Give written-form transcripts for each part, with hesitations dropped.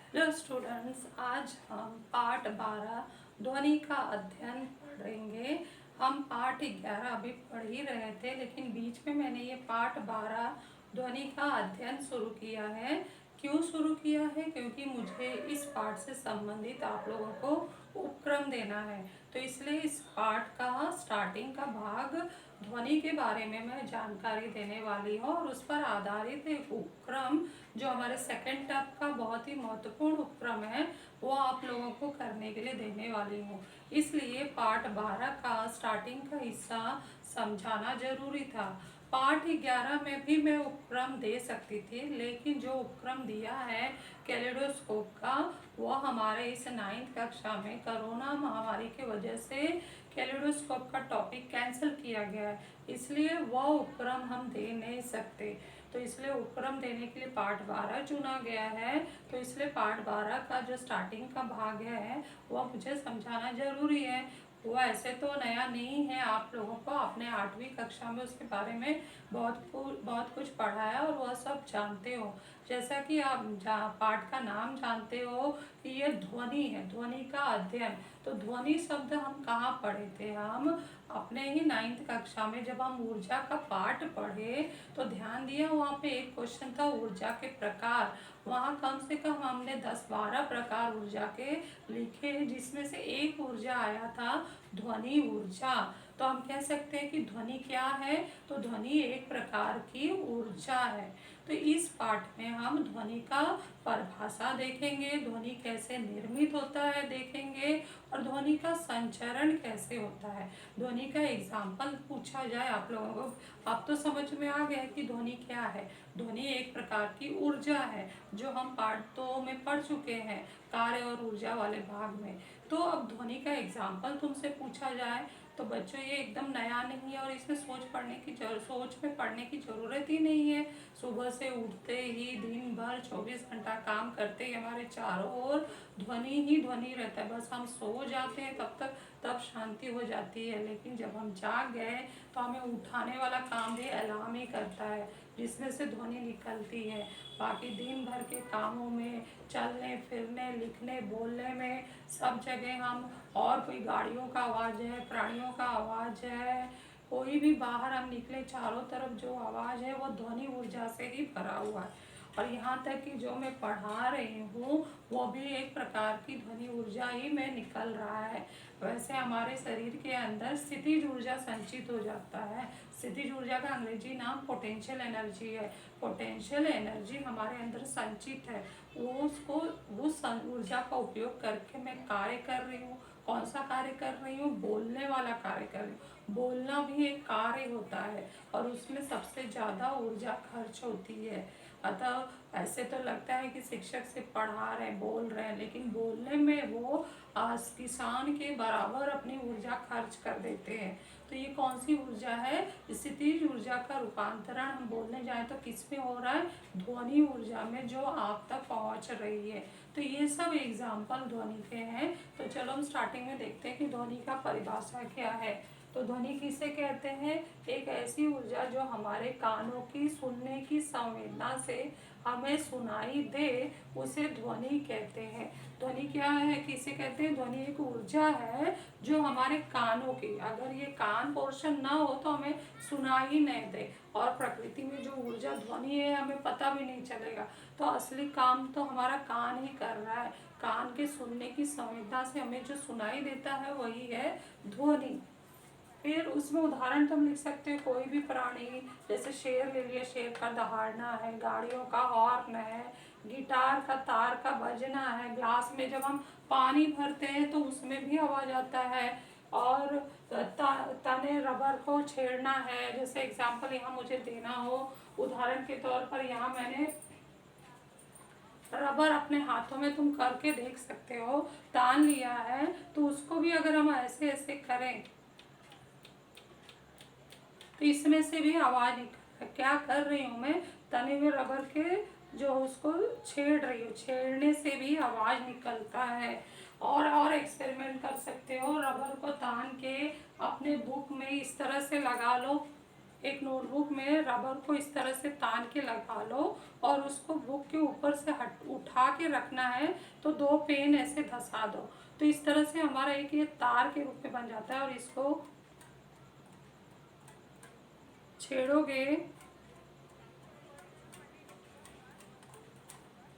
Hello students, आज हम पाठ 12 ध्वनि का अध्ययन पढ़ेंगे। हम पाठ 11 अभी पढ़ ही रहे थे, लेकिन बीच में मैंने ये पाठ 12 ध्वनि का अध्ययन शुरू किया है। क्यों शुरू किया है? क्योंकि मुझे इस पाठ से संबंधित आप लोगों को उपक्रम देना है, तो इसलिए इस पाठ का स्टार्टिंग का भाग ध्वनि के बारे में मैं जानकारी देने वाली हूँ और उस पर आधारित एक उपक्रम जो हमारे सेकंड टर्म का बहुत ही महत्वपूर्ण उपक्रम है वो आप लोगों को करने के लिए देने वाली हूँ। इसलिए पाठ 12 का स्टार्टिंग का हिस्सा समझाना जरूरी था। पाठ 11 में भी मैं उपक्रम दे सकती थी, लेकिन जो उपक्रम दिया है कैलेडोस्कोप का वो हमारे इस 9th कक्षा में कोरोना महामारी की वजह से कैलेडोस्कोप का टॉपिक कैंसिल किया गया है, इसलिए वह उपक्रम हम दे नहीं सकते। तो इसलिए उपक्रम देने के लिए पाठ 12 चुना गया है। तो इसलिए पाठ 12 का जो स्टार्टिंग का भाग है वह मुझे समझाना जरूरी है। वो ऐसे तो नया नहीं है, आप लोगों को अपने 8वीं कक्षा में उसके बारे में बहुत कुछ पढ़ा है और वह सब जानते हो। जैसा कि आप पाठ का नाम जानते हो कि ये ध्वनि है, ध्वनि का अध्ययन। तो ध्वनि शब्द हम कहाँ पढ़े थे? हम अपने ही 9th कक्षा में जब हम ऊर्जा का पाठ पढ़े तो ध्यान दिया, वहाँ पे एक क्वेश्चन था ऊर्जा के प्रकार। वहाँ कम से कम हमने 10-12 प्रकार ऊर्जा के लिखे, जिसमें से एक ऊर्जा आया था ध्वनि ऊर्जा। तो हम कह सकते हैं कि ध्वनि क्या है? तो ध्वनि एक प्रकार की ऊर्जा है। तो इस पाठ में हम ध्वनि का परिभाषा देखेंगे, ध्वनि कैसे निर्मित होता है देखेंगे, और ध्वनि का संचरण कैसे होता है। ध्वनि का एग्जाम्पल पूछा जाए आप लोगों को, अब तो समझ में आ गया कि ध्वनि क्या है। ध्वनि एक प्रकार की ऊर्जा है जो हम पाठ 2 में पढ़ चुके हैं, कार्य और ऊर्जा वाले भाग में। तो अब ध्वनि का एग्जाम्पल तुमसे पूछा जाए तो बच्चों ये एकदम नया नहीं है और इसमें सोच में पढ़ने की ज़रूरत ही नहीं है। सुबह से उठते ही दिन भर 24 घंटा काम करते ही हमारे चारों ओर ध्वनि ही ध्वनि रहता है। बस हम सो जाते हैं तब शांति हो जाती है, लेकिन जब हम जाग गए तो हमें उठाने वाला काम भी अलार्म ही करता है, जिसमें से ध्वनि निकलती है। बाकी दिन भर के कामों में, चलने फिरने, लिखने बोलने में, सब जगह हम, और कोई गाड़ियों का आवाज़ है, प्राणियों का आवाज़ है, कोई भी बाहर हम निकले चारों तरफ जो आवाज़ है वो ध्वनि ऊर्जा से ही भरा हुआ है। और यहाँ तक कि जो मैं पढ़ा रही हूँ वो भी एक प्रकार की ध्वनि ऊर्जा ही में निकल रहा है। वैसे हमारे शरीर के अंदर स्थितिज ऊर्जा संचित हो जाता है। स्थितिज ऊर्जा का अंग्रेजी नाम पोटेंशियल एनर्जी है। पोटेंशियल एनर्जी हमारे अंदर संचित है, वो उसको उस ऊर्जा का उपयोग करके मैं कार्य कर रही हूँ। कौन सा कार्य कर रही हूँ? बोलने वाला कार्य कर रही हूँ। बोलना भी एक कार्य होता है और उसमें सबसे ज़्यादा ऊर्जा खर्च होती है। अतः ऐसे तो लगता है कि शिक्षक से पढ़ा रहे हैं, बोल रहे हैं, लेकिन बोलने में वो आज किसान के बराबर अपनी ऊर्जा खर्च कर देते हैं। तो ये कौन सी ऊर्जा है? स्थितिज ऊर्जा का रूपांतरण हम बोलने जाए तो किस में हो रहा है? ध्वनि ऊर्जा में, जो आप तक पहुंच रही है। तो ये सब एग्जाम्पल ध्वनि के हैं। तो चलो हम स्टार्टिंग में देखते हैं कि ध्वनि का परिभाषा क्या है। तो ध्वनि किसे कहते हैं? एक ऐसी ऊर्जा जो हमारे कानों की सुनने की संवेदना से हमें सुनाई दे, उसे ध्वनि कहते हैं। ध्वनि क्या है, किसे कहते हैं? ध्वनि एक ऊर्जा है जो हमारे कानों की, अगर ये कान पोर्शन ना हो तो हमें सुनाई नहीं दे, और प्रकृति में जो ऊर्जा ध्वनि है हमें पता भी नहीं चलेगा। तो असली काम तो हमारा कान ही कर रहा है। कान के सुनने की संवेदना से हमें जो सुनाई देता है वही है ध्वनि। फिर उसमें उदाहरण तुम लिख सकते हो कोई भी प्राणी, जैसे शेर ले लिया, शेर का दहाड़ना है, गाड़ियों का हॉर्न है, गिटार का तार का बजना है, ग्लास में जब हम पानी भरते हैं तो उसमें भी आवाज आता है, और तने रबर को छेड़ना है। जैसे एग्जाम्पल यहाँ मुझे देना हो, उदाहरण के तौर पर यहाँ मैंने रबर अपने हाथों में तुम करके देख सकते हो, तान लिया है, तो उसको भी अगर हम ऐसे ऐसे करें तो इसमें से भी आवाज निकल, क्या कर रही हूँ मैं? तने हुए रबर के जो उसको छेड़ रही हूँ, छेड़ने से भी आवाज निकलता है। और एक्सपेरिमेंट कर सकते हो, रबर को तान के अपने बुक में इस तरह से लगा लो एक नोटबुक में रबर को इस तरह से तान के लगा लो और उसको बुक के ऊपर से उठा के रखना है, तो 2 पेन ऐसे धंसा दो, तो इस तरह से हमारा एक ये तार के रूप में बन जाता है। और इसको छेड़ोगे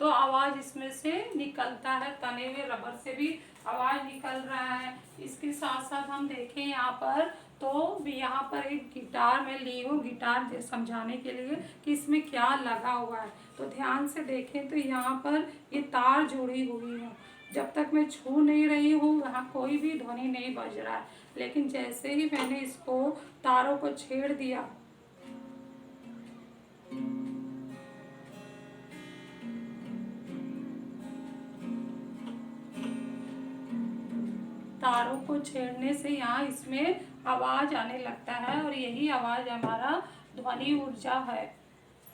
तो आवाज इसमें से निकलता है, तने हुए रबर से भी आवाज निकल रहा है। इसके साथ साथ हम देखें यहाँ पर, तो यहाँ पर एक गिटार में ली हूँ, गिटार समझाने के लिए कि इसमें क्या लगा हुआ है। तो ध्यान से देखें तो यहाँ पर ये तार जुड़ी हुई है, जब तक मैं छू नहीं रही हूँ वहाँ कोई भी ध्वनि नहीं बज रहा है, लेकिन जैसे ही मैंने इसको तारों को छेड़ दिया, तारों को छेड़ने से यहाँ इसमें आवाज आने लगता है, और यही आवाज हमारा ध्वनि ऊर्जा है।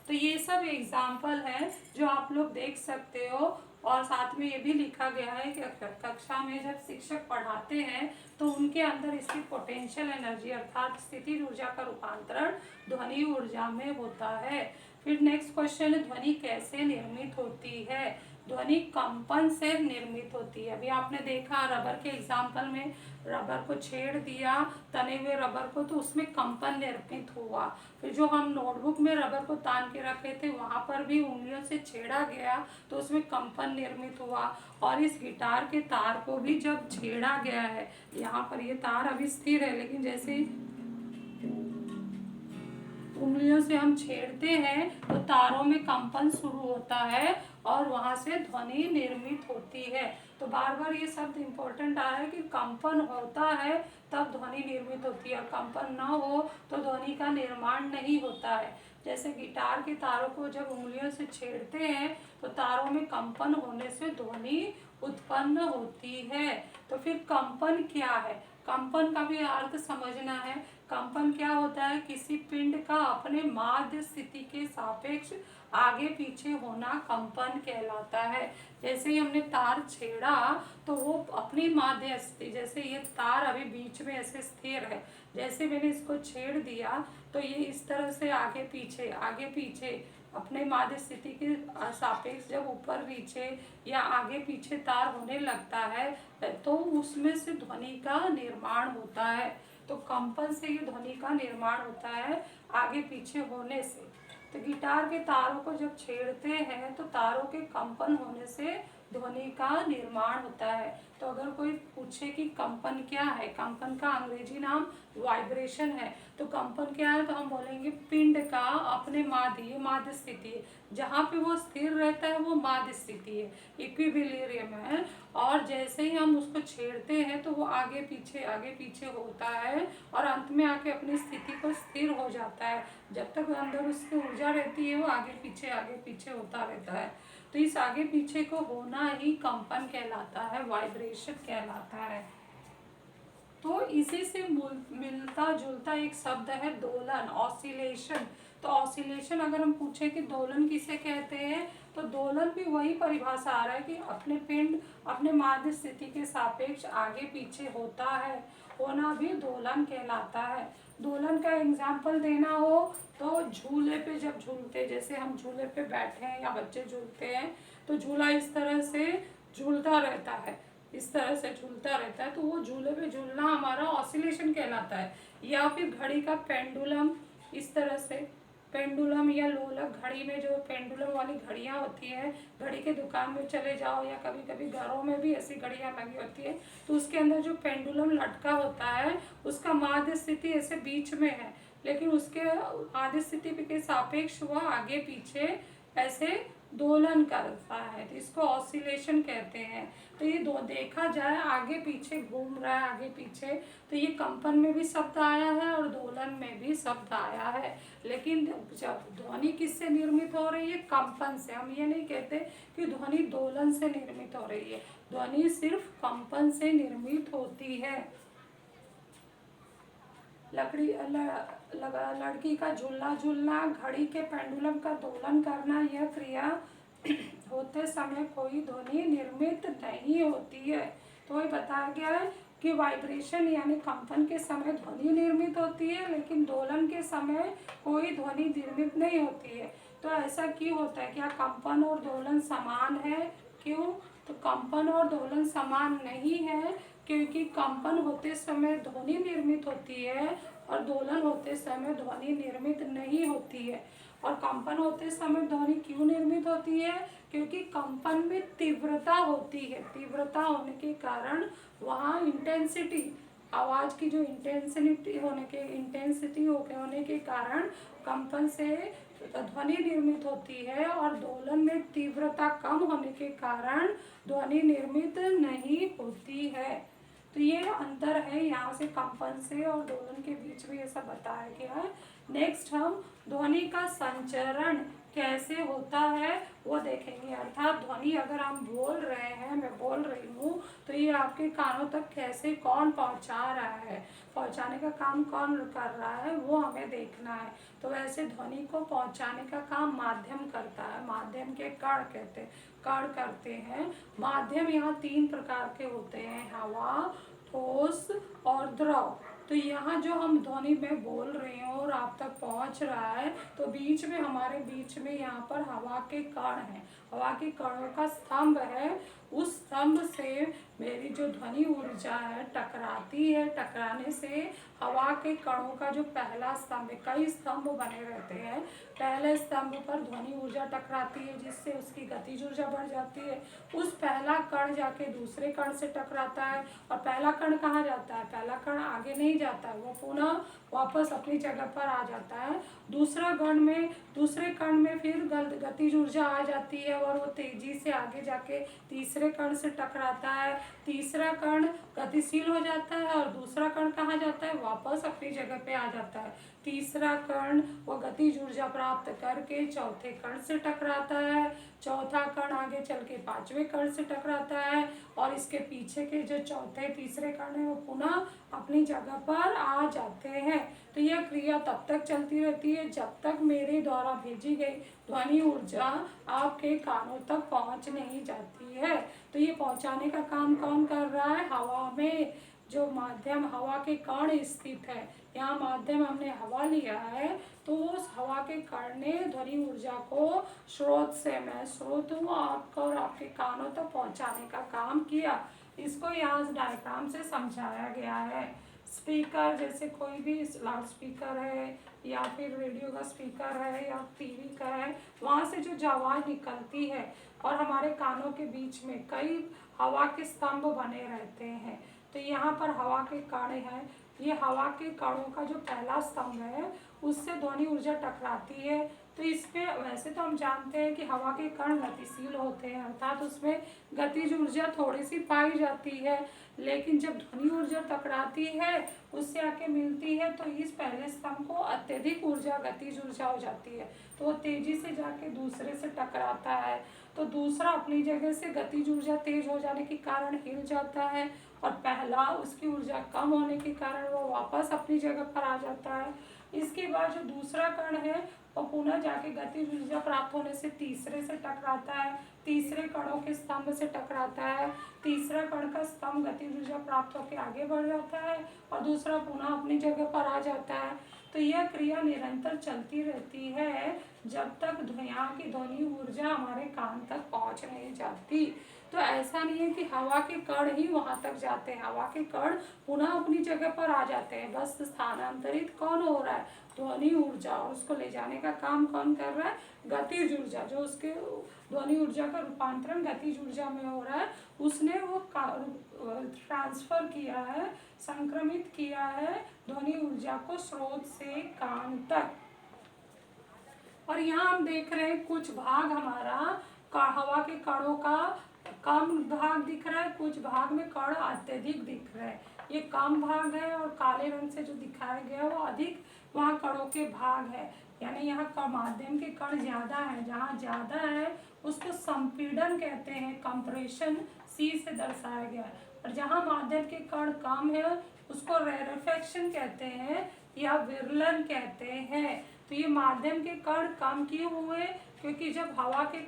तो ये सब एग्जाम्पल है जो आप लोग देख सकते हो। और साथ में ये भी लिखा गया है कि कक्षा में जब शिक्षक पढ़ाते हैं तो उनके अंदर इसकी पोटेंशियल एनर्जी अर्थात स्थितिज ऊर्जा का रूपांतरण ध्वनि ऊर्जा में होता है। फिर नेक्स्ट क्वेश्चन है, ध्वनि कैसे निर्मित होती है? ध्वनि कंपन से निर्मित होती है। अभी आपने देखा रबर के एग्जाम्पल में, रबर को छेड़ दिया तने हुए रबर को, तो उसमें कंपन निर्मित हुआ। फिर जो हम नोटबुक में रबर को तान के रखे थे वहां पर भी उंगलियों से छेड़ा गया तो उसमें कंपन निर्मित हुआ। और इस गिटार के तार को भी जब छेड़ा गया है, यहाँ पर ये तार अभी स्थिर है, लेकिन जैसे उंगलियों से हम छेड़ते हैं तो तारों में कंपन शुरू होता है और वहां से ध्वनि निर्मित होती है। तो बार बार ये शब्द इम्पोर्टेंट आ रहा है कि कंपन होता है तब ध्वनि निर्मित होती है, और कंपन ना हो तो ध्वनि का निर्माण नहीं होता है। जैसे गिटार के तारों को जब उंगलियों से छेड़ते हैं तो तारों में कंपन होने से ध्वनि उत्पन्न होती है। तो फिर कंपन क्या है? कंपन का भी अर्थ समझना है। कंपन क्या होता है? किसी पिंड का अपने माध्य स्थिति के सापेक्ष आगे पीछे होना कंपन कहलाता है। जैसे ही हमने तार छेड़ा तो वो अपनी माध्य स्थिति, जैसे ये तार अभी बीच में ऐसे स्थिर है, जैसे मैंने इसको छेड़ दिया तो ये इस तरह से आगे पीछे अपने माध्य स्थिति के सापेक्ष जब ऊपर नीचे या आगे पीछे तार होने लगता है तो उसमें से ध्वनि का निर्माण होता है। तो कंपन से ये ध्वनि का निर्माण होता है आगे पीछे होने से। तो गिटार के तारों को जब छेड़ते हैं तो तारों के कंपन होने से ध्वनि का निर्माण होता है। तो अगर कोई पूछे कि कंपन क्या है, कंपन का अंग्रेजी नाम वाइब्रेशन है। तो कंपन क्या है? तो हम बोलेंगे पिंड का अपने माध्य स्थिति है, जहाँ पे वो स्थिर रहता है वो माध्य स्थिति है, इक्विलिब्रियम है। और जैसे ही हम उसको छेड़ते हैं तो वो आगे पीछे होता है और अंत में आके अपनी स्थिति को स्थिर हो जाता है। जब तक अंदर उसकी ऊर्जा रहती है वो आगे पीछे होता रहता है। तो इस आगे पीछे को होना ही कंपन कहलाता है, वाइब्रेशन कहलाता है। तो इसी से मिलता जुलता एक शब्द है दोलन, ऑसिलेशन। तो ऑसिलेशन अगर हम पूछे कि दोलन किसे कहते हैं, तो दोलन भी वही परिभाषा आ रहा है कि अपने पिंड अपने माध्य स्थिति के सापेक्ष आगे पीछे होता है, होना भी दोलन कहलाता है। दोलन का एग्जाम्पल देना हो तो झूले पे जब झूलते, जैसे हम झूले पे बैठे हैं या बच्चे झूलते हैं तो झूला इस तरह से झूलता रहता है, इस तरह से झूलता रहता है, तो वो झूले पे झूलना हमारा ऑसिलेशन कहलाता है। या फिर घड़ी का पेंडुलम, इस तरह से पेंडुलम या लोलक, घड़ी में जो पेंडुलम वाली घड़ियाँ होती है, घड़ी के दुकान में चले जाओ या कभी कभी घरों में भी ऐसी घड़ियाँ लगी होती है, तो उसके अंदर जो पेंडुलम लटका होता है उसका माध्य स्थिति ऐसे बीच में है, लेकिन उसके माध्य स्थिति के सापेक्ष वह आगे पीछे ऐसे दोलन करता है, तो इसको ऑसिलेशन कहते हैं। तो ये दो देखा जाए आगे पीछे घूम रहा है आगे पीछे, तो ये कंपन में भी शब्द आया है और दोलन में भी शब्द आया है। लेकिन जब ध्वनि किससे निर्मित हो रही है? कंपन से। हम ये नहीं कहते कि ध्वनि दोलन से निर्मित हो रही है, ध्वनि सिर्फ कंपन से निर्मित होती है। लड़की का झूलना झूलना, घड़ी के पेंडुलम का दोलन करना, यह क्रिया होते समय कोई ध्वनि निर्मित नहीं होती है। तो ये बताया गया है कि वाइब्रेशन यानी कंपन के समय ध्वनि निर्मित होती है, लेकिन दोलन के समय कोई ध्वनि निर्मित नहीं होती है। तो ऐसा क्यों होता है? क्या कंपन और दोलन समान है? क्यों? तो कंपन और दोलन समान नहीं है, क्योंकि कंपन होते समय ध्वनि निर्मित होती है और दोलन होते समय ध्वनि निर्मित नहीं होती है। और कंपन होते समय ध्वनि क्यों निर्मित होती है? क्योंकि कंपन में तीव्रता होती है। तीव्रता होने के कारण वहाँ इंटेंसिटी, आवाज की जो इंटेंसिटी होने के कारण कंपन से ध्वनि निर्मित होती है, और दोलन में तीव्रता कम होने के कारण ध्वनि निर्मित नहीं होती है। तो ये अंतर है यहाँ से कंपन से और दोलन के बीच में, ये सब बताया गया है। नेक्स्ट हम ध्वनि का संचरण कैसे होता है वो देखेंगे। अर्थात ध्वनि अगर हम बोल रहे हैं, मैं बोल रही हूँ, तो ये आपके कानों तक कैसे कौन पहुँचा रहा है, पहुँचाने का काम कौन कर रहा है, वो हमें देखना है। तो वैसे ध्वनि को पहुँचाने का काम माध्यम करता है। माध्यम के कण करते हैं। माध्यम यहाँ 3 प्रकार के होते हैं, हवा, ठोस और द्रव। तो यहाँ जो हम ध्वनि में बोल रहे हो और आप तक पहुँच रहा है, तो बीच में हमारे बीच में यहाँ पर हवा के कण हैं, हवा के कणों का स्तंभ है। उस स्तंभ से मेरी जो ध्वनि ऊर्जा है टकराती है। टकराने से हवा के कणों का जो पहला स्तंभ है, कई स्तंभ बने रहते हैं, पहले स्तंभ पर ध्वनि ऊर्जा टकराती है, जिससे उसकी गतिज ऊर्जा बढ़ जाती है। उस पहला कण जाके दूसरे कण से टकराता है, और पहला कण कहाँ जाता है? पहला कण आगे नहीं जाता है, वो पुनः वापस अपनी जगह पर आ जाता है। दूसरे कण में फिर गतिज ऊर्जा आ जाती है, और वो तेजी से आगे जाके तीसरे कण से टकराता है। तीसरा कण गतिशील हो जाता है, और दूसरा कण कहाँ जाता है? वापस अपनी जगह पे आ जाता है। तीसरा कण वो गतिज ऊर्जा प्राप्त करके चौथे कण से टकराता है। चौथा कण आगे चल के 5वें कण से टकराता है, और इसके पीछे के जो चौथे तीसरे कण है वो पुनः अपनी जगह पर आ जाते हैं। तो यह क्रिया तब तक चलती रहती है जब तक मेरे द्वारा भेजी गई ध्वनि ऊर्जा आपके कानों तक पहुंच नहीं जाती है। तो ये पहुंचाने का काम कौन कर रहा है? हवा में जो माध्यम हवा के कण स्थित है, यहाँ माध्यम हमने हवा लिया है, तो उस हवा के कण ने ध्वनि ऊर्जा को स्रोत से, मैं स्रोत हूँ, आपको और आपके कानों तक पहुँचाने का काम किया। इसको यहाँ डायग्राम से समझाया गया है। स्पीकर, जैसे कोई भी लाउड स्पीकर है या फिर रेडियो का स्पीकर है या टीवी का है, वहाँ से जो आवाज़ निकलती है, और हमारे कानों के बीच में कई हवा के स्तंभ बने रहते हैं। तो यहाँ पर हवा के कण हैं, ये हवा के कणों का जो पहला स्तंभ है उससे ध्वनि ऊर्जा टकराती है। तो इसमें वैसे तो हम जानते हैं कि हवा के कण गतिशील होते हैं, अर्थात उसमें गतिज ऊर्जा थोड़ी सी पाई जाती है, लेकिन जब ध्वनि ऊर्जा टकराती है, उससे आके मिलती है, तो इस पहले स्तंभ को अत्यधिक ऊर्जा, गतिज ऊर्जा हो जाती है, तो वो तेजी से जाके दूसरे से टकराता है। तो दूसरा अपनी जगह से गतिज ऊर्जा तेज हो जाने के कारण हिल जाता है, और पहला उसकी ऊर्जा कम होने के कारण वो वापस अपनी जगह पर आ जाता है। इसके बाद जो दूसरा कण है वो पुनः जाके गतिज ऊर्जा प्राप्त होने से तीसरे से टकराता है, तीसरे कणों के स्तंभ से टकराता है, तीसरा कण का स्तंभ गतिज ऊर्जा प्राप्त होकर आगे बढ़ जाता है, और दूसरा पुनः अपनी जगह पर आ जाता है। तो यह क्रिया निरंतर चलती रहती है जब तक यहाँ की ध्वनि ऊर्जा हमारे कान तक पहुँच नहीं जाती। तो ऐसा नहीं है कि हवा के कण ही वहाँ तक जाते हैं, हवा के कण पुनः अपनी जगह पर आ जाते हैं, बस स्थानांतरित कौन हो रहा है? ध्वनि ऊर्जा, और उसको ले जाने का काम कौन कर रहा है? गतिज ऊर्जा, जो उसके ध्वनि ऊर्जा का रूपांतरण गतिज ऊर्जा में हो रहा है, उसने वो ट्रांसफर किया है, संक्रमित किया है ध्वनि ऊर्जा को स्रोत से कान तक। और यहाँ हम देख रहे हैं कुछ भाग हमारा हवा के कणों का कम भाग दिख रहा है, कुछ भाग में कण अत्यधिक दिख रहे हैं। ये कम भाग है, और काले रंग से जो दिखाया गया है वो अधिक वहाँ कणों के भाग है, यानी यहाँ का माध्यम के कण ज्यादा है। जहाँ ज्यादा है उसको संपीड़न कहते हैं, कंप्रेशन सी से दर्शाया गया है। और जहाँ माध्यम के कण कम है उसको रेरेफेक्शन कहते हैं या विरलन कहते हैं। तो ये माध्यम के कण कम क्यों हुए? क्योंकि जब हवा के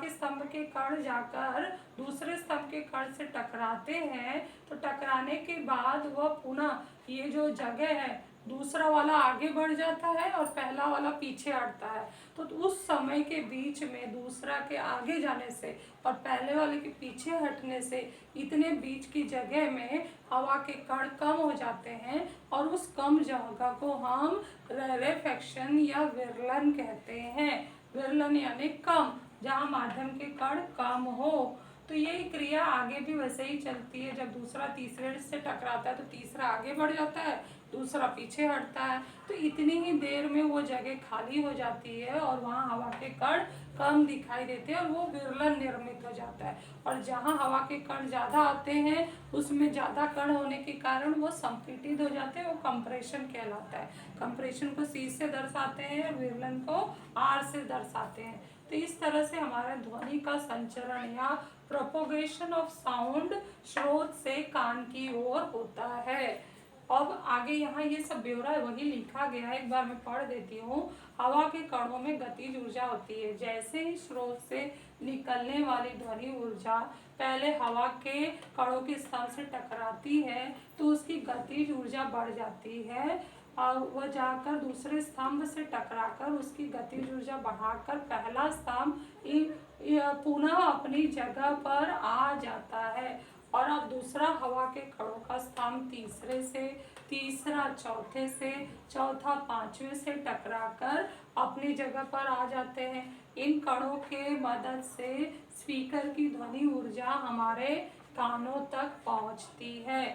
स्तंभ के कण जाकर दूसरे स्तंभ के कण से टकराते हैं तो टकराने के बाद वह पुनः ये जो जगह है दूसरा वाला आगे बढ़ जाता है और पहला वाला पीछे हटता है। तो उस समय के बीच में दूसरा के आगे जाने से और पहले वाले के पीछे हटने से इतने बीच की जगह में हवा के कण कम हो जाते हैं और उस कम जगह को हम रेरेफेक्शन या विरलन कहते हैं। विरलन यानी कम, जहाँ माध्यम के कण कम हो। तो ये क्रिया आगे भी वैसे ही चलती है। जब दूसरा तीसरे से टकराता है तो तीसरा आगे बढ़ जाता है, दूसरा पीछे हटता है, तो इतनी ही देर में वो जगह खाली हो जाती है और वहाँ हवा के कण कम दिखाई देते हैं और वो विरलन निर्मित हो जाता है। और जहाँ हवा के कण ज़्यादा आते हैं उसमें ज़्यादा कण होने के कारण वो संपीड़ित हो जाते हैं, वो कंप्रेशन कहलाता है। कंप्रेशन को C से दर्शाते हैं और विरलन को R से दर्शाते हैं। तो इस तरह से हमारा ध्वनि का संचरण या प्रोपोगेशन ऑफ साउंड स्रोत से कान की ओर होता है। अब आगे यहाँ ये सब ब्यौरा वही लिखा गया है, एक बार मैं पढ़ देती हूँ। हवा के कणों में गतिज ऊर्जा होती है। जैसे ही स्रोत से निकलने वाली ध्वनि ऊर्जा पहले हवा के कणों के स्तंभ से टकराती है तो उसकी गतिज ऊर्जा बढ़ जाती है और वह जाकर दूसरे स्तंभ से टकराकर उसकी गतिज ऊर्जा बढ़ाकर पहला स्तंभ पुनः अपनी जगह पर आ जाता है। और अब दूसरा हवा के कणों का स्तंभ तीसरे से, तीसरा चौथे से, चौथा पांचवें से टकराकर अपनी जगह पर आ जाते हैं। इन कणों के मदद से स्पीकर की ध्वनि ऊर्जा हमारे कानों तक पहुंचती है।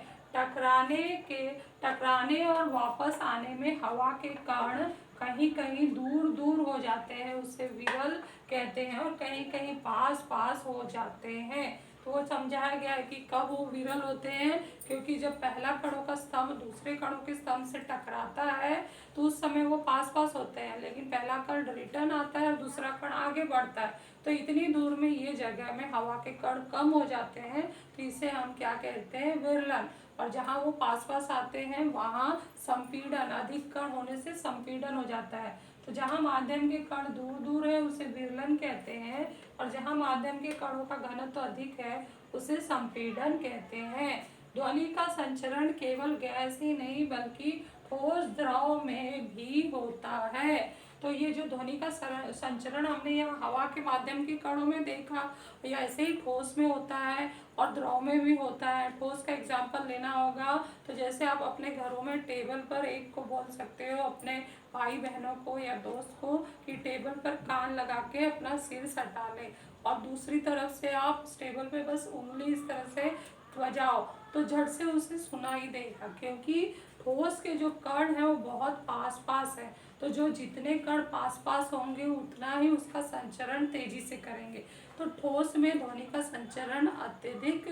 टकराने और वापस आने में हवा के कण कहीं कहीं दूर दूर हो जाते हैं, उसे विरल कहते हैं, और कहीं कहीं पास पास हो जाते हैं। तो वो समझाया गया है कि कब वो विरल होते हैं, क्योंकि जब पहला कणों का स्तंभ दूसरे कणों के स्तंभ से टकराता है तो उस समय वो पास पास होते हैं, लेकिन पहला कण रिटर्न आता है और दूसरा कण आगे बढ़ता है, तो इतनी दूर में ये जगह में हवा के कण कम हो जाते हैं, तो इसे हम क्या कहते हैं, विरलन। और जहाँ वो पास पास आते हैं वहाँ संपीड़न, अधिक कण होने से संपीड़न हो जाता है। तो जहाँ माध्यम के कण दूर दूर है उसे विरलन कहते हैं, और जहाँ माध्यम के कणों का घनत्व अधिक है उसे संपीड़न कहते हैं। ध्वनि का संचरण केवल गैस ही नहीं बल्कि ठोस द्रव में भी होता है। तो ये जो ध्वनि का संचरण हमने यहाँ हवा के माध्यम के कणों में देखा, या ऐसे ही ठोस में होता है और द्रव में भी होता है। ठोस का एग्जाम्पल लेना होगा तो जैसे आप अपने घरों में टेबल पर एक को बोल सकते हो अपने भाई बहनों को या दोस्त को कि टेबल पर कान लगा के अपना सिर सटा ले, और दूसरी तरफ से आप टेबल पे बस उंगली इस तरह से बजाओ तो झट से उसे सुनाई देगा, क्योंकि ठोस के जो कण है वो बहुत पास पास है। तो जो जितने कण पास पास होंगे उतना ही उसका संचरण तेजी से करेंगे। तो ठोस में ध्वनि का संचरण अत्यधिक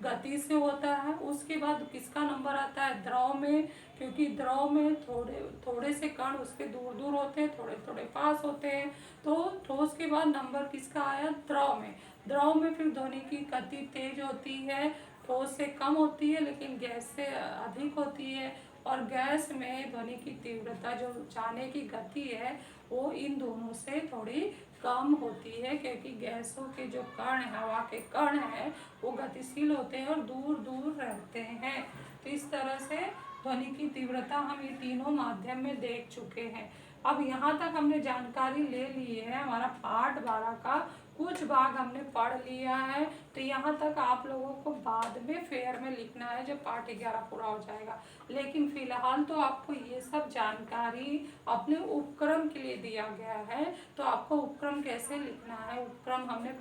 गति से होता है। उसके बाद किसका नंबर आता है, द्रव में, क्योंकि द्रव में थोड़े थोड़े से कण उसके दूर दूर होते हैं, थोड़े थोड़े पास होते हैं। तो ठोस के बाद नंबर किसका आया, द्रव में। द्रव में फिर ध्वनि की गति तेज होती है, ठोस से कम होती है लेकिन गैस से अधिक होती है। और गैस में ध्वनि की तीव्रता, जो जाने की गति है, वो इन दोनों से थोड़ी कम होती है, क्योंकि गैसों के जो कण है, हवा के कण है, वो गतिशील होते हैं और दूर दूर रहते हैं। तो इस तरह से ध्वनि की तीव्रता हम ये तीनों माध्यम में देख चुके हैं। अब यहाँ तक हमने जानकारी ले ली है, हमारा पाठ 12 का कुछ भाग हमने पढ़ लिया है। तो यहाँ तक आप लोगों को बाद में फेयर में लिखना है जब पाठ 11 पूरा हो जाएगा। लेकिन फिलहाल तो आपको ये सब जानकारी अपने उपक्रम के लिए दिया गया है। तो आपको उपक्रम कैसे लिखना है, उपक्रम हमने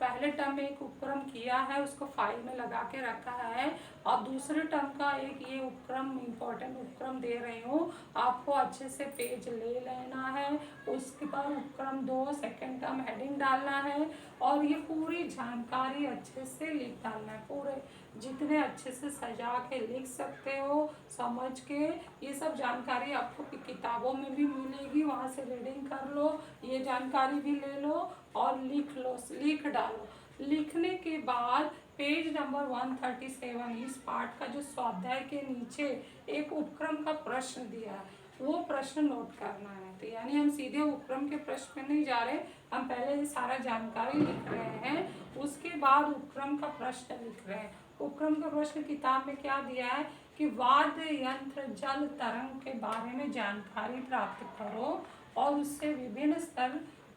पहले टर्म में एक उपक्रम किया है, उसको फाइल में लगा के रखा है। और दूसरे टर्म का एक ये उपक्रम, इम्पोर्टेंट उपक्रम दे रही हूँ, आपको अच्छे से पेज ले लेना है। उसके बाद उपक्रम 2 सेकेंड टर्म हेडिंग डालना है और ये पूरी जानकारी अच्छे से लिख डालना है। पूरे जितने अच्छे से सजा के लिख सकते हो, समझ के, ये सब जानकारी आपको किताबों में भी मिलेगी, वहाँ से रीडिंग कर लो, ये जानकारी भी ले लो और लिख लो, लिख डालो। लिखने के बाद पेज नंबर 137 इस पाठ का जो स्वाध्याय के नीचे एक उपक्रम का प्रश्न दिया है, वो प्रश्न नोट करना है। तो यानी हम सीधे उपक्रम के प्रश्न में नहीं जा रहे, हम पहले ये सारा जानकारी लिख रहे हैं, उसके बाद उपक्रम का प्रश्न लिख रहे हैं। उपक्रम का प्रश्न किताब में क्या दिया है कि वाद्य यंत्र जल तरंग के बारे में जानकारी प्राप्त करो और उससे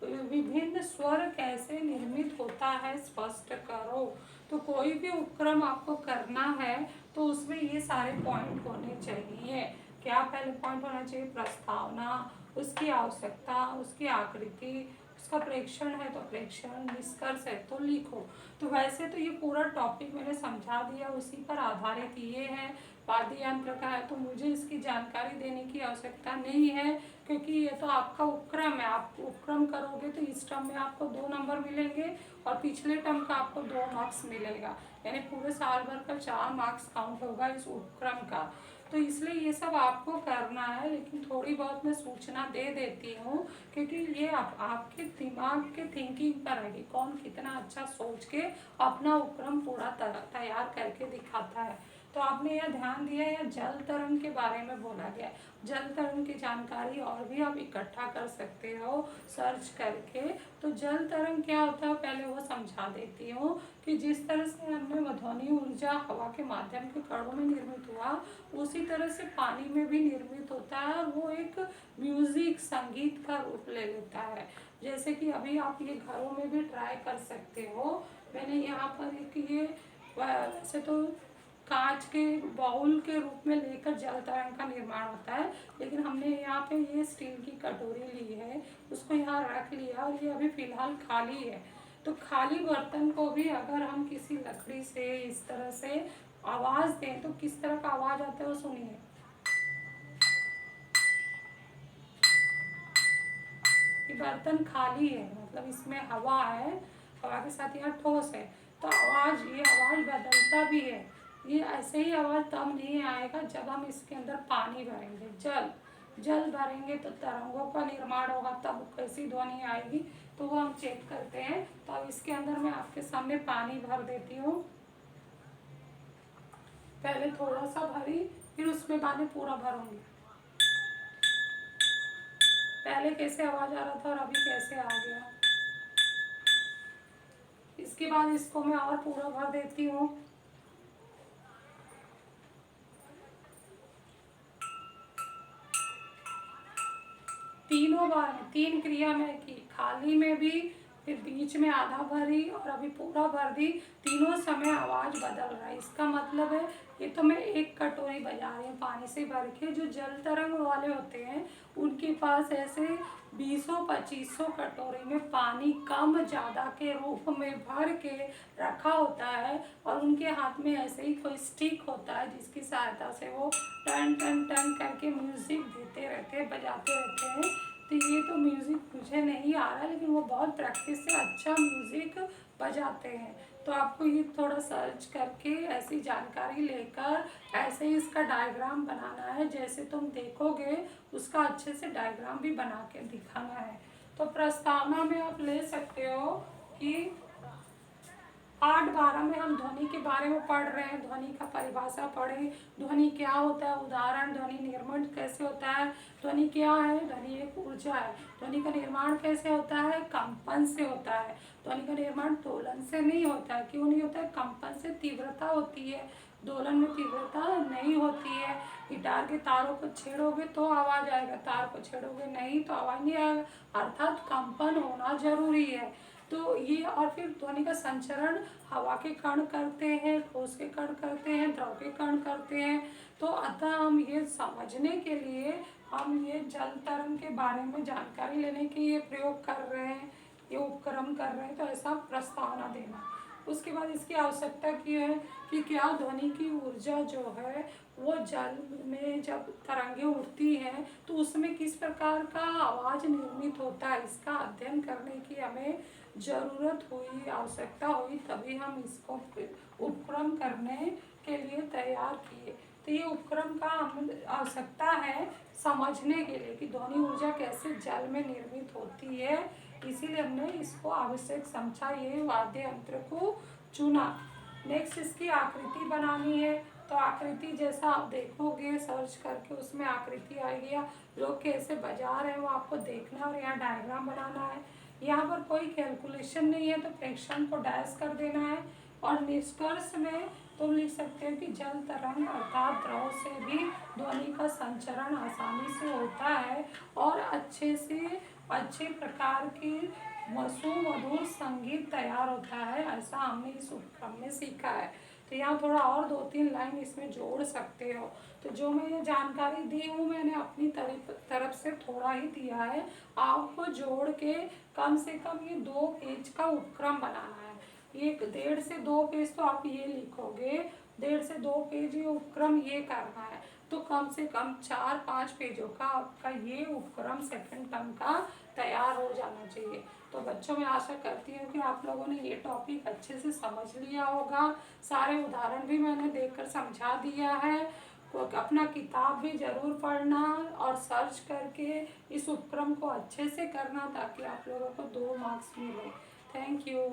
विभिन्न स्वर कैसे निर्मित होता है स्पष्ट करो। तो कोई भी उपक्रम आपको करना है तो उसमें ये सारे पॉइंट होने चाहिए। क्या पहले पॉइंट होना चाहिए? प्रस्तावना, उसकी आवश्यकता, उसकी आकृति, उसका प्रेक्षण है तो प्रेक्षण, निष्कर्ष है तो लिखो। तो वैसे तो ये पूरा टॉपिक मैंने समझा दिया, उसी पर आधारित ये है। वाद्य यंत्र का है तो मुझे इसकी जानकारी देने की आवश्यकता नहीं है, क्योंकि ये तो आपका उपक्रम है। आप उपक्रम करोगे तो इस टर्म में आपको 2 नंबर मिलेंगे और पिछले टर्म का आपको 2 मार्क्स मिलेगा, यानी पूरे साल भर का 4 मार्क्स काउंट होगा इस उपक्रम का। तो इसलिए ये सब आपको करना है, लेकिन थोड़ी बहुत मैं सूचना दे देती हूँ, क्योंकि ये आपके दिमाग के थिंकिंग पर है कि कौन कितना अच्छा सोच के अपना उपक्रम पूरा तैयार करके दिखाता है। तो आपने यह ध्यान दिया, या जल तरंग के बारे में बोला गया। जल तरंग की जानकारी और भी आप इकट्ठा कर सकते हो सर्च करके। तो जल तरंग क्या होता है पहले वो समझा देती हूँ कि जिस तरह से हमने ध्वनि ऊर्जा हवा के माध्यम के कणों में निर्मित हुआ, उसी तरह से पानी में भी निर्मित होता है और वो एक म्यूजिक, संगीत का रूप ले लेता है। जैसे कि अभी आप ये घरों में भी ट्राई कर सकते हो। मैंने यहाँ पर एक ये वैसे तो कांच के बाउल के रूप में लेकर जल तरंग का निर्माण होता है, लेकिन हमने यहाँ पे ये स्टील की कटोरी ली है, उसको यहाँ रख लिया और ये अभी फिलहाल खाली है। तो खाली बर्तन को भी अगर हम किसी लकड़ी से इस तरह से आवाज दें तो किस तरह का आवाज आता है वो सुनिए। ये बर्तन खाली है, मतलब इसमें हवा है, हवा के साथ यहाँ ठोस है, तो ये आवाज बदलता भी है। ये ऐसे ही आवाज तब नहीं आएगा जब हम इसके अंदर पानी भरेंगे, जल भरेंगे तो तरंगों का निर्माण होगा, तब कैसी ध्वनि आएगी तो वो हम चेक करते हैं। तो अब इसके अंदर मैं आपके सामने पानी भर देती हूँ। पहले थोड़ा सा भरी, फिर उसमें पानी पूरा भरूंगी। पहले कैसे आवाज आ रहा था और अभी कैसे आ गया। इसके बाद इसको मैं और पूरा भर देती हूँ। तीनों बार 3 क्रिया में की, खाली में भी, फिर बीच में आधा भरी और अभी पूरा भर दी। तीनों समय आवाज बदल रहा है। इसका मतलब है ये तो मैं एक कटोरी बजा रही हूँ पानी से भर के। जो जल तरंग वाले होते हैं उनके पास ऐसे 20-25 कटोरी में पानी कम ज्यादा के रूप में भर के रखा होता है, और उनके हाथ में ऐसे ही कोई स्टिक होता है जिसकी सहायता से वो टन टन टन करके म्यूजिक देते रहते हैं, बजाते रहते हैं। तो ये तो म्यूजिक मुझे नहीं आ रहा, लेकिन वो बहुत प्रैक्टिस से अच्छा म्यूजिक बजाते हैं। तो आपको ये थोड़ा सर्च करके ऐसी जानकारी लेकर ऐसे ही इसका डायग्राम बनाना है। जैसे तुम देखोगे उसका अच्छे से डायग्राम भी बना के दिखाना है। तो प्रस्तावना में आप ले सकते हो कि 8-12 में हम ध्वनि के बारे में पढ़ रहे हैं, ध्वनि का परिभाषा पढ़े, ध्वनि क्या होता है, उदाहरण, ध्वनि निर्माण कैसे होता है, ध्वनि क्या है, ध्वनि एक ऊर्जा है, ध्वनि का निर्माण कैसे होता है, कंपन से होता है। ध्वनि का निर्माण दोलन से नहीं होता है। क्यों नहीं होता है? कंपन से तीव्रता होती है, दोलन में तीव्रता नहीं होती है। गिटार के तारों को छेड़ोगे तो आवाज आएगा, तार को छेड़ोगे नहीं तो आवाज नहीं आएगा, अर्थात कंपन होना जरूरी है। तो ये, और फिर ध्वनि का संचरण हवा के कण करते हैं, ठोस के कण करते हैं, द्रव के कण करते हैं। तो अतः हम ये समझने के लिए हम ये जल तरंग के बारे में जानकारी लेने के ये प्रयोग कर रहे हैं, ये उपक्रम कर रहे हैं। तो ऐसा प्रस्तावना देना। उसके बाद इसकी आवश्यकता की है कि क्या ध्वनि की ऊर्जा जो है वो जल में जब तरंगें उठती हैं तो उसमें किस प्रकार का आवाज निर्मित होता है, इसका अध्ययन करने की हमें जरूरत हुई, आवश्यकता हुई, तभी हम इसको उपक्रम करने के लिए तैयार किए। तो ये उपक्रम का हमें आवश्यकता है समझने के लिए कि ध्वनि ऊर्जा कैसे जल में निर्मित होती है, इसीलिए हमने इसको आवश्यक समझा, ये वाद्य यंत्र को चुना। नेक्स्ट इसकी आकृति बनानी है। तो तो आकृति जैसा आप देखोगे सर्च करके उसमें आकृति आएगी, या लोग कैसे बजा रहे हैं वो आपको देखना है और यहाँ डायग्राम बनाना है। यहाँ पर कोई कैलकुलेशन नहीं है तो फ्रैक्शन को डैश कर देना है। और निष्कर्ष में तुम लिख सकते हो कि जल तरंग अर्थात द्रव से भी ध्वनि का संचरण आसानी से होता है और अच्छे प्रकार की सुमधुर संगीत तैयार होता है, ऐसा हमने इस उपक्रम में सीखा है। तो यहाँ थोड़ा और 2-3 लाइन इसमें जोड़ सकते हो। तो जो मैं ये जानकारी दी हूँ मैंने अपनी तरफ से थोड़ा ही दिया है, आपको जोड़ के कम से कम ये 2 पेज का उपक्रम बनाना है। ये 1.5 से 2 पेज तो आप ये लिखोगे, 1.5 से 2 पेज ये उपक्रम ये करना है, तो कम से कम 4-5 पेजों का आपका ये उपक्रम सेकंड टर्म का तैयार हो जाना चाहिए। तो बच्चों मैं आशा करती हूँ कि आप लोगों ने ये टॉपिक अच्छे से समझ लिया होगा। सारे उदाहरण भी मैंने देकर समझा दिया है। अपना किताब भी ज़रूर पढ़ना और सर्च करके इस उपक्रम को अच्छे से करना ताकि आप लोगों को 2 मार्क्स मिले। Thank you.